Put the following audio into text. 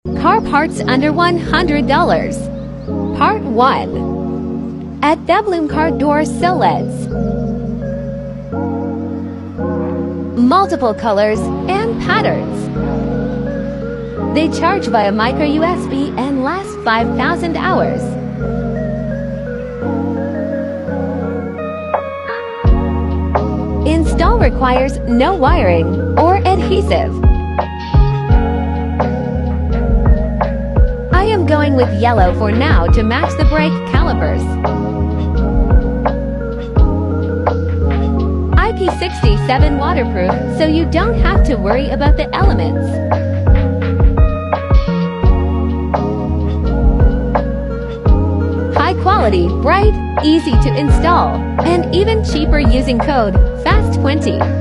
Car parts under $100. Part 1. At the BingCar door sill LEDs. Multiple colors and patterns. They charge via micro USB and last 5,000 hours. Install requires no wiring or adhesive. I am going with yellow for now to match the brake calipers. IP67 waterproof, so you don't have to worry about the elements. High quality, bright, easy to install, and even cheaper using code FAST20.